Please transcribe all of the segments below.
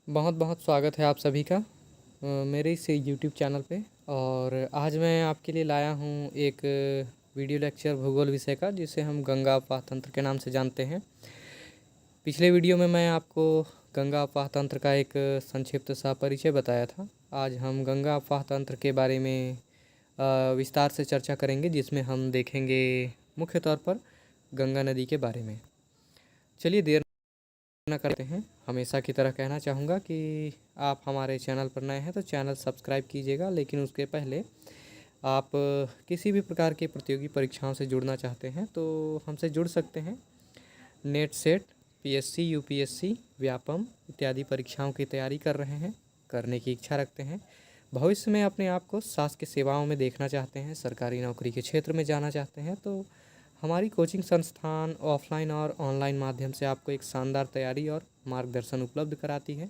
बहुत बहुत स्वागत है आप सभी का मेरे इस यूट्यूब चैनल पे। और आज मैं आपके लिए लाया हूँ एक वीडियो लेक्चर भूगोल विषय का, जिसे हम गंगा अपवाह तंत्र के नाम से जानते हैं। पिछले वीडियो में मैं आपको गंगा अपवाह तंत्र का एक संक्षिप्त सा परिचय बताया था। आज हम गंगा अपवाह तंत्र के बारे में विस्तार से चर्चा करेंगे, जिसमें हम देखेंगे मुख्य तौर पर गंगा नदी के बारे में। चलिए देर न करते हैं। हमेशा की तरह कहना चाहूँगा कि आप हमारे चैनल पर नए हैं तो चैनल सब्सक्राइब कीजिएगा, लेकिन उसके पहले आप किसी भी प्रकार की प्रतियोगी परीक्षाओं से जुड़ना चाहते हैं तो हमसे जुड़ सकते हैं। Net set, PSC, UPSC, Vyapam इत्यादि परीक्षाओं की तैयारी कर रहे हैं, करने की इच्छा रखते हैं, भविष्य में अपने आप को शासकीय सेवाओं में देखना चाहते हैं, सरकारी नौकरी के क्षेत्र में जाना चाहते हैं, तो हमारी कोचिंग संस्थान ऑफलाइन और ऑनलाइन माध्यम से आपको एक शानदार तैयारी और मार्गदर्शन उपलब्ध कराती है।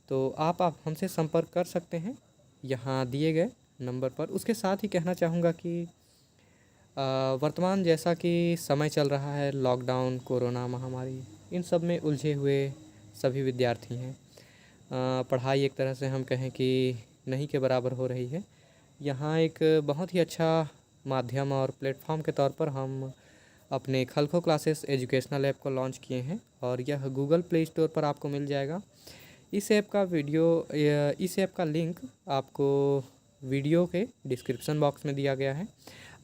तो आप हमसे संपर्क कर सकते हैं यहाँ दिए गए नंबर पर। उसके साथ ही कहना चाहूँगा कि वर्तमान जैसा कि समय चल रहा है, लॉकडाउन, कोरोना महामारी, इन सब में उलझे हुए सभी विद्यार्थी हैं। पढ़ाई एक तरह से हम कहें कि नहीं के बराबर हो रही है। यहाँ एक बहुत ही अच्छा माध्यम और प्लेटफॉर्म के तौर पर हम अपने खलखो क्लासेस एजुकेशनल ऐप को लॉन्च किए हैं, और यह गूगल प्ले स्टोर पर आपको मिल जाएगा। इस ऐप का लिंक आपको वीडियो के डिस्क्रिप्शन बॉक्स में दिया गया है।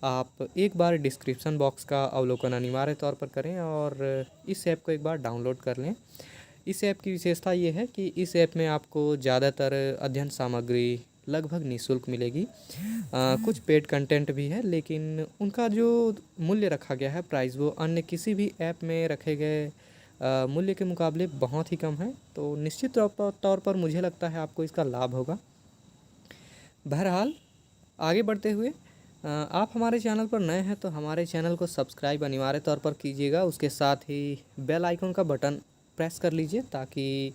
आप एक बार डिस्क्रिप्शन बॉक्स का अवलोकन अनिवार्य तौर पर करें और इस ऐप को एक बार डाउनलोड कर लें। इस ऐप की विशेषता ये है कि इस ऐप में आपको ज़्यादातर अध्ययन सामग्री लगभग निःशुल्क मिलेगी। कुछ पेड कंटेंट भी है, लेकिन उनका जो मूल्य रखा गया है, प्राइस, वो अन्य किसी भी ऐप में रखे गए मूल्य के मुकाबले बहुत ही कम है। तो निश्चित तौर पर मुझे लगता है आपको इसका लाभ होगा। बहरहाल आगे बढ़ते हुए, आप हमारे चैनल पर नए हैं तो हमारे चैनल को सब्सक्राइब अनिवार्य तौर पर कीजिएगा। उसके साथ ही बेल आइकन का बटन प्रेस कर लीजिए, ताकि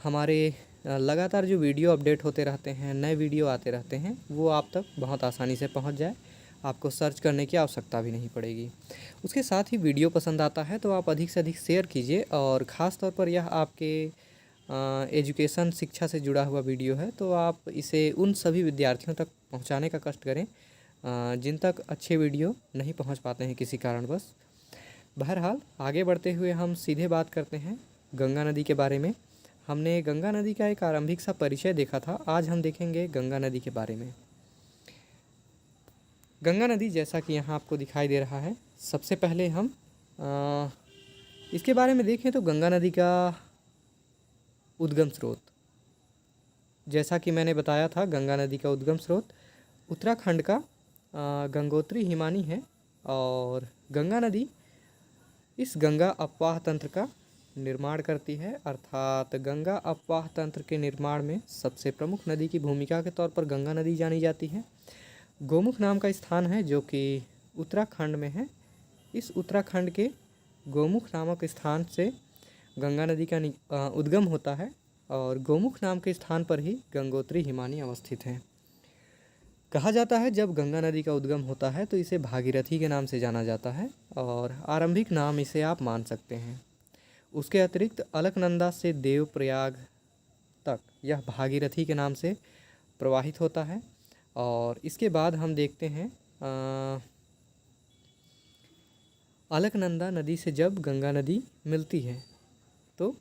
हमारे लगातार जो वीडियो अपडेट होते रहते हैं, नए वीडियो आते रहते हैं, वो आप तक बहुत आसानी से पहुंच जाए। आपको सर्च करने की आवश्यकता भी नहीं पड़ेगी। उसके साथ ही वीडियो पसंद आता है तो आप अधिक से अधिक शेयर कीजिए, और ख़ास तौर पर यह आपके एजुकेशन शिक्षा से जुड़ा हुआ वीडियो है, तो आप इसे उन सभी विद्यार्थियों तक पहुंचाने का कष्ट करें जिन तक अच्छे वीडियो नहीं पहुंच पाते हैं किसी कारणवश। बहरहाल आगे बढ़ते हुए हम सीधे बात करते हैं गंगा नदी के बारे में। हमने गंगा नदी का एक आरंभिक सा परिचय देखा था, आज हम देखेंगे गंगा नदी के बारे में। गंगा नदी जैसा कि यहाँ आपको दिखाई दे रहा है, सबसे पहले हम इसके बारे में देखें तो गंगा नदी का उद्गम स्रोत, जैसा कि मैंने बताया था, गंगा नदी का उद्गम स्रोत उत्तराखंड का गंगोत्री हिमानी है। और गंगा नदी इस गंगा अपवाह तंत्र का निर्माण करती है, अर्थात गंगा अपवाह तंत्र के निर्माण में सबसे प्रमुख नदी की भूमिका के तौर पर गंगा नदी जानी जाती है। गोमुख नाम का स्थान है जो कि उत्तराखंड में है। इस उत्तराखंड के गोमुख नामक स्थान से गंगा नदी का उद्गम होता है, और गोमुख नाम के स्थान पर ही गंगोत्री हिमानी अवस्थित है। कहा जाता है जब गंगा नदी का उद्गम होता है तो इसे भागीरथी के नाम से जाना जाता है, और आरंभिक नाम इसे आप मान सकते हैं। उसके अतिरिक्त अलकनंदा से देवप्रयाग तक यह भागीरथी के नाम से प्रवाहित होता है। और इसके बाद हम देखते हैं अलकनंदा नदी से जब गंगा नदी मिलती है तो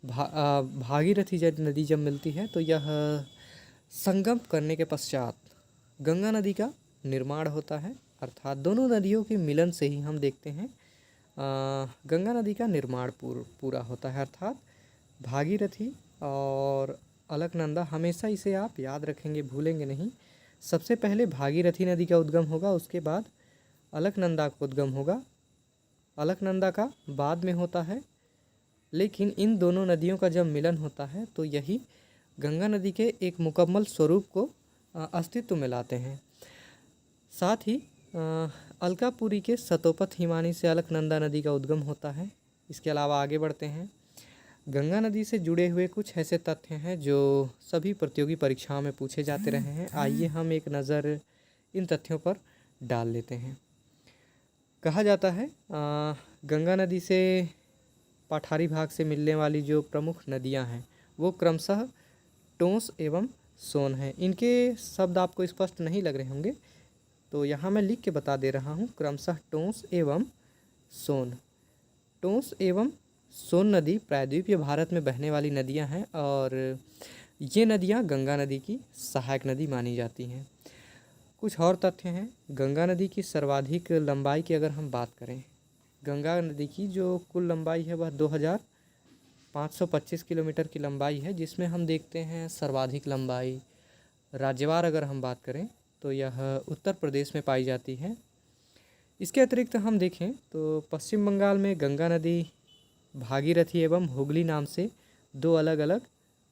भागीरथी नदी जब मिलती है तो यह संगम करने के पश्चात गंगा नदी का निर्माण होता है, अर्थात दोनों नदियों के मिलन से ही हम देखते हैं गंगा नदी का निर्माण पूरा होता है। अर्थात भागीरथी और अलकनंदा, हमेशा इसे आप याद रखेंगे, भूलेंगे नहीं। सबसे पहले भागीरथी नदी का उद्गम होगा, उसके बाद अलकनंदा का उद्गम होगा। अलकनंदा का बाद में होता है, लेकिन इन दोनों नदियों का जब मिलन होता है तो यही गंगा नदी के एक मुकम्मल स्वरूप को अस्तित्व में लाते हैं। साथ ही अलकापुरी के सतोपथ हिमानी से अलकनंदा नदी का उद्गम होता है। इसके अलावा आगे बढ़ते हैं। गंगा नदी से जुड़े हुए कुछ ऐसे तथ्य हैं जो सभी प्रतियोगी परीक्षाओं में पूछे जाते रहे हैं। आइए हम एक नज़र इन तथ्यों पर डाल लेते हैं। कहा जाता है गंगा नदी से पठारी भाग से मिलने वाली जो प्रमुख नदियां हैं वो क्रमशः टोंस एवं सोन है। इनके शब्द आपको स्पष्ट नहीं लग रहे होंगे, तो यहाँ मैं लिख के बता दे रहा हूँ। क्रमशः टोंस एवं सोन। टोंस एवं सोन नदी प्रायद्वीपीय भारत में बहने वाली नदियाँ हैं और ये नदियाँ गंगा नदी की सहायक नदी मानी जाती हैं। कुछ और तथ्य हैं। गंगा नदी की सर्वाधिक लंबाई की अगर हम बात करें, गंगा नदी की जो कुल लंबाई है वह 2525 किलोमीटर की लंबाई है, जिसमें हम देखते हैं सर्वाधिक लंबाई राज्यवार अगर हम बात करें तो यह उत्तर प्रदेश में पाई जाती है। इसके अतिरिक्त हम देखें तो पश्चिम बंगाल में गंगा नदी भागीरथी एवं हुगली नाम से दो अलग अलग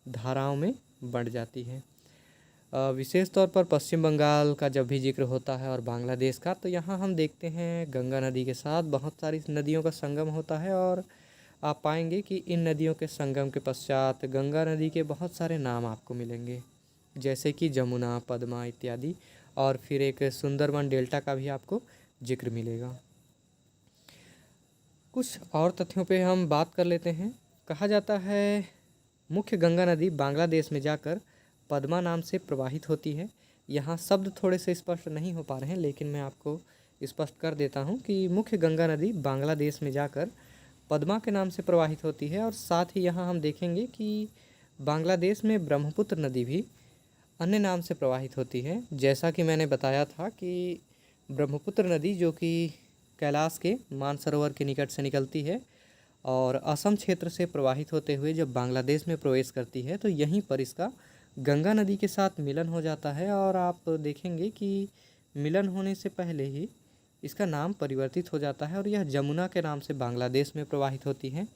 धाराओं में बंट जाती है। विशेष तौर पर पश्चिम बंगाल का जब भी जिक्र होता है और बांग्लादेश का, तो यहाँ हम देखते हैं गंगा नदी के साथ बहुत सारी नदियों का संगम होता है और आप पाएंगे कि इन नदियों के संगम के पश्चात गंगा नदी के बहुत सारे नाम आपको मिलेंगे, जैसे कि जमुना, पद्मा इत्यादि, और फिर एक सुंदरबन डेल्टा का भी आपको जिक्र मिलेगा। कुछ और तथ्यों पे हम बात कर लेते हैं। कहा जाता है मुख्य गंगा नदी बांग्लादेश में जाकर पद्मा नाम से प्रवाहित होती है। यहाँ शब्द थोड़े से स्पष्ट नहीं हो पा रहे हैं, लेकिन मैं आपको स्पष्ट कर देता हूँ कि मुख्य गंगा नदी बांग्लादेश में जाकर पद्मा के नाम से प्रवाहित होती है। और साथ ही यहाँ हम देखेंगे कि बांग्लादेश में ब्रह्मपुत्र नदी भी अन्य नाम से प्रवाहित होती है। जैसा कि मैंने बताया था कि ब्रह्मपुत्र नदी जो कि कैलाश के मानसरोवर के निकट से निकलती है और असम क्षेत्र से प्रवाहित होते हुए जब बांग्लादेश में प्रवेश करती है तो यहीं पर इसका गंगा नदी के साथ मिलन हो जाता है। और आप देखेंगे कि मिलन होने से पहले ही इसका नाम परिवर्तित हो जाता है और यह जमुना के नाम से बांग्लादेश में प्रवाहित होती है।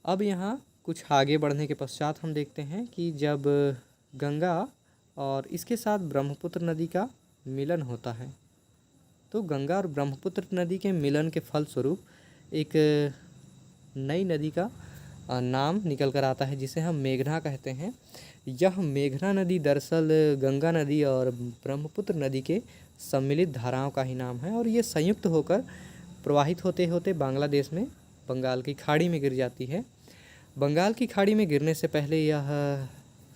अब यहाँ कुछ आगे बढ़ने के पश्चात हम देखते हैं कि जब गंगा और इसके साथ ब्रह्मपुत्र नदी का मिलन होता है तो गंगा और ब्रह्मपुत्र नदी के मिलन के फलस्वरूप एक नई नदी का नाम निकल कर आता है, जिसे हम मेघना कहते हैं। यह मेघना नदी दरअसल गंगा नदी और ब्रह्मपुत्र नदी के सम्मिलित धाराओं का ही नाम है और ये संयुक्त होकर प्रवाहित होते होते बांग्लादेश में बंगाल की खाड़ी में गिर जाती है। बंगाल की खाड़ी में गिरने से पहले यह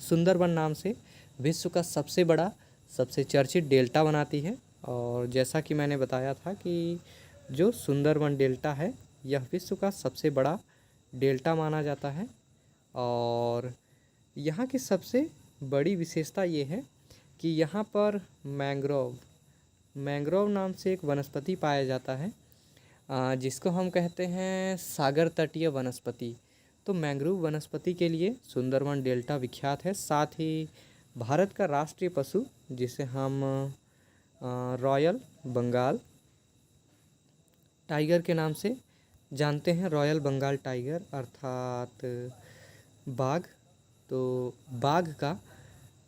सुंदरबन नाम से विश्व का सबसे बड़ा, सबसे चर्चित डेल्टा बनाती है। और जैसा कि मैंने बताया था कि जो सुंदरबन डेल्टा है यह विश्व का सबसे बड़ा डेल्टा माना जाता है। और यहाँ की सबसे बड़ी विशेषता ये है कि यहाँ पर मैंग्रोव नाम से एक वनस्पति पाया जाता है, जिसको हम कहते हैं सागर तटीय वनस्पति। तो मैंग्रोव वनस्पति के लिए सुंदरबन डेल्टा विख्यात है। साथ ही भारत का राष्ट्रीय पशु जिसे हम रॉयल बंगाल टाइगर के नाम से जानते हैं, रॉयल बंगाल टाइगर अर्थात बाघ। तो बाघ का,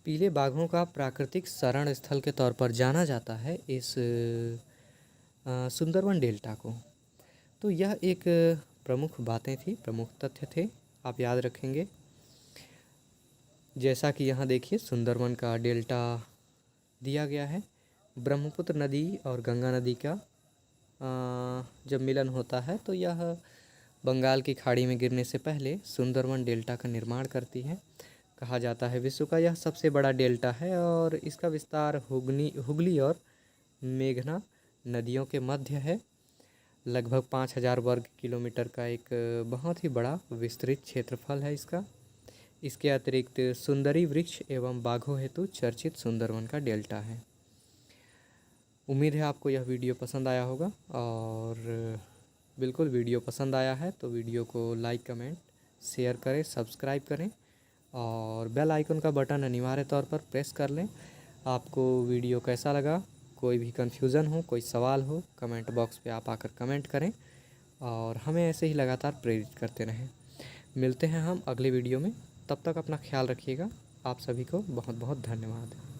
पीले बाघों का प्राकृतिक शरण स्थल के तौर पर जाना जाता है इस सुंदरबन डेल्टा को। तो यह एक प्रमुख बातें थी, प्रमुख तथ्य थे, आप याद रखेंगे। जैसा कि यहाँ देखिए सुंदरबन का डेल्टा दिया गया है। ब्रह्मपुत्र नदी और गंगा नदी का जब मिलन होता है तो यह बंगाल की खाड़ी में गिरने से पहले सुंदरबन डेल्टा का निर्माण करती है। कहा जाता है विश्व का यह सबसे बड़ा डेल्टा है और इसका विस्तार हुगली और मेघना नदियों के मध्य है। लगभग 5000 वर्ग किलोमीटर का एक बहुत ही बड़ा विस्तृत क्षेत्रफल है इसका। इसके अतिरिक्त सुंदरी वृक्ष एवं बाघों हेतु चर्चित सुंदरबन का डेल्टा है। उम्मीद है आपको यह वीडियो पसंद आया होगा और बिल्कुल वीडियो पसंद आया है तो वीडियो को लाइक, कमेंट, शेयर करें, सब्सक्राइब करें और बेल आइकन का बटन अनिवार्य तौर पर प्रेस कर लें। आपको वीडियो कैसा लगा, कोई भी कन्फ्यूज़न हो, कोई सवाल हो, कमेंट बॉक्स पे आप आकर कमेंट करें और हमें ऐसे ही लगातार प्रेरित करते रहें। मिलते हैं हम अगले वीडियो में, तब तक अपना ख्याल रखिएगा। आप सभी को बहुत बहुत धन्यवाद।